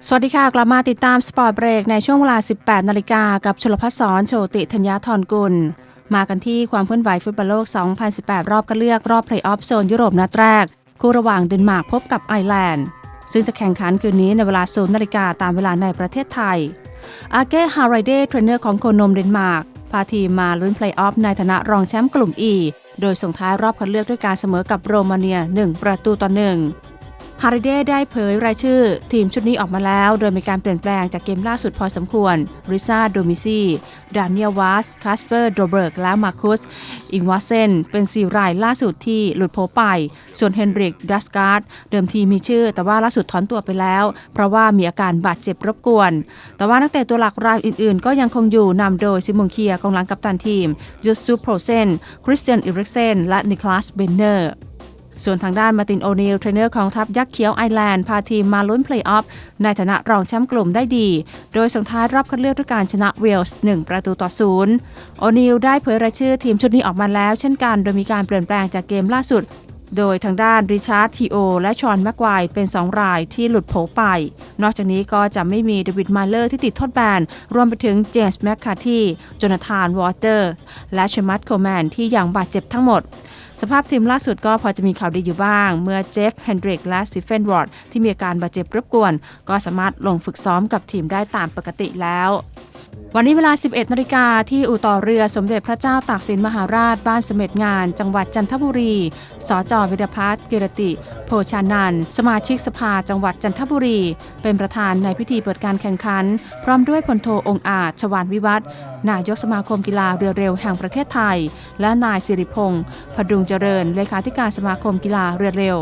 สวัสดีค่ะกลับมาติดตามสปอร์ตเบรกในช่วงเวลา 18 นาฬิกากับชลภัสสร โชติธัญญาธรกุลมากันที่ความเคลื่อนไหวฟุตบอลโลก 2018 รอบคัดเลือกรอบเพลย์ออฟโซนยุโรปนัดแรกคู่ระหว่างเดนมาร์กพบกับไอร์แลนด์ซึ่งจะแข่งขันคืนนี้ในเวลา 0 นาฬิกาตามเวลาในประเทศไทยอาเก้ ฮาไรเดเทรนเนอร์ของโคนมเดนมาร์กพาทีมมาลุ้นเพลย์ออฟในฐานะรองแชมป์กลุ่ม E โดยส่งท้ายรอบคัดเลือกด้วยการเสมอกับโรมาเนีย 1-1ฮาริเดได้เผยรายชื่อทีมชุดนี้ออกมาแล้วโดยมีการเปลี่ยนแปลงจากเกมล่าสุดพอสมควรริซาโดมิซีดานิเอลวาสคาสเปอร์โดเบิร์กและมาคุสอิงวาเซนเป็น4 รายล่าสุดที่หลุดโผไปส่วนเฮนริกดัสการ์ดเดิมทีมีชื่อแต่ว่าล่าสุดถอนตัวไปแล้วเพราะว่ามีอาการบาดเจ็บรบกวนแต่ว่านักเตะตัวหลักรายอื่นๆก็ยังคงอยู่นำโดยซิมงเคียกองหลังกัปตันทีมยูซูฟโพรเซนคริสเตียนอิริกเซนและนิคลัสเบนเนอร์ส่วนทางด้านมาร์ติน โอนีลเทรนเนอร์ของทัพยักษ์เขียวไอร์แลนด์พาทีมมาลุ้นเพลย์ออฟในฐานะรองแชมป์กลุ่มได้ดีโดยส่งท้ายรอบคัดเลือกด้วยการชนะเวลส์ 1-0 โอนีลได้เผยรายชื่อทีมชุดนี้ออกมาแล้วเช่นกันโดยมีการเปลี่ยนแปลงจากเกมล่าสุดโดยทางด้านริชาร์ด ทีโอและชอนแม็กไกวร์เป็น2 รายที่หลุดโผไปนอกจากนี้ก็จะไม่มีเดวิด ไมเลอร์ที่ติดโทษแบนรวมไปถึงเจมส์ แมคคาร์ธีโจนาธาน วอเตอร์และเชมัต โคแมนที่ยังบาดเจ็บทั้งหมดสภาพทีมล่าสุดก็พอจะมีข่าวดีอยู่บ้างเมื่อเจฟ เฮนดริกและสตีเฟน วอร์ดที่มีอาการบาดเจ็บรบกวนก็สามารถลงฝึกซ้อมกับทีมได้ตามปกติแล้ววันนี้เวลา 11 นาฬิกาที่อู่ต่อเรือสมเด็จพระเจ้าตากสินมหาราชบ้านเสม็ดงานจังหวัดจันทบุรีสจ.วิรพัฒน์ กิรติ โภชานันท์สมาชิกสภาจังหวัดจันทบุรีเป็นประธานในพิธีเปิดการแข่งขันพร้อมด้วยพลโทองค์อาจ ชวาลวิวัฒน์นายกสมาคมกีฬาเรือเร็วแห่งประเทศไทยและนายสิริพงษ์พดุงเจริญเลขาธิการสมาคมกีฬาเรือเร็ว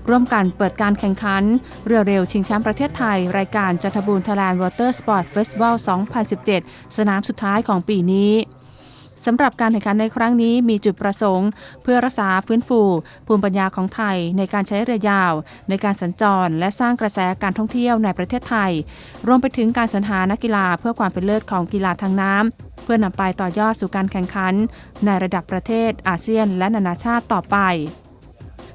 ร่วมกันเปิดการแข่งขันเรือเร็วชิงแชมป์ประเทศไทยรายการจันทบูรณ์ Thailand Water Sport Festival 2017 สนามสุดท้ายของปีนี้สำหรับการแข่งขันในครั้งนี้มีจุดประสงค์เพื่อรักษาฟื้นฟูภูมิปัญญาของไทยในการใช้เรือยาวในการสัญจรและสร้างกระแสการท่องเที่ยวในประเทศไทยรวมไปถึงการสรรหานักกีฬาเพื่อความเป็นเลิศของกีฬาทางน้ำเพื่อนำไปต่อยอดสู่การแข่งขันในระดับประเทศอาเซียนและนานาชาติต่อไป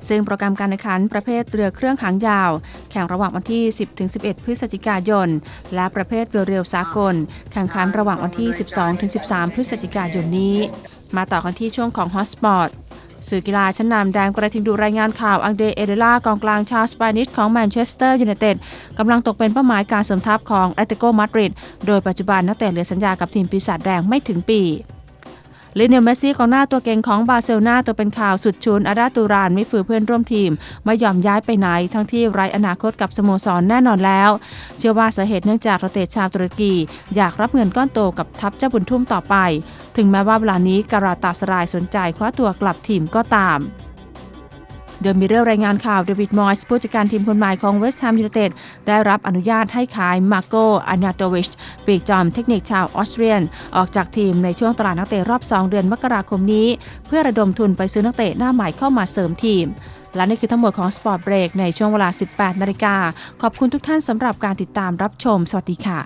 ซึ่งโปรแกรมการแข่งขันประเภทเรือเครื่องหางยาวแข่งระหว่างวันที่ 10-11 พฤศจิกายนและประเภทเรือเร็วสากลแข่งขันระหว่างวันที่ 12-13 พฤศจิกายนนี้มาต่อกันที่ช่วงของฮอตสปอร์ตสื่อกีฬาชั้นนำแดงกระทิงดูรายงานข่าวอังเด เอเดล่ากองกลางชาวสเปนิชของแมนเชสเตอร์ยูไนเต็ดกำลังตกเป็นเป้าหมายการเสริมทัพของแอตเลติโก มาดริดโดยปัจจุบันนักเตะเหลือสัญญากับทีมปีศาจแดงไม่ถึงปีลิเนล เมสซี่กองหน้าตัวเก่งของบาร์เซโลนาตัวเป็นข่าวสุดชุนอาดาตูรานไม่ฝืนเพื่อนร่วมทีมไม่ยอมย้ายไปไหนทั้งที่ไร้อนาคตกับสโมสรแน่นอนแล้วเชื่อว่าสาเหตุเนื่องจากนักเตะชาวตุรกีอยากรับเงินก้อนโตกับทัพเจ้าบุญทุ่มต่อไปถึงแม้ว่าเวลานี้การาตาสรายสนใจคว้าตัวกลับทีมก็ตามโดยมีเรื่องรายงานข่าวเดวิด มอยส์ผู้จัดการทีมคนใหม่ของเวสต์แฮมยูไนเต็ดได้รับอนุญาตให้ขายมาโก อานาโตวิชปีกจอมเทคนิคชาวออสเตรียนออกจากทีมในช่วงตลาดนักเตะรอบ2 เดือนมกราคมนี้เพื่อระดมทุนไปซื้อนักเตะหน้าใหม่เข้ามาเสริมทีมและนี่คือทั้งหมดของสปอร์ตเบรกในช่วงเวลา 18 นาฬิกาขอบคุณทุกท่านสำหรับการติดตามรับชมสวัสดีค่ะ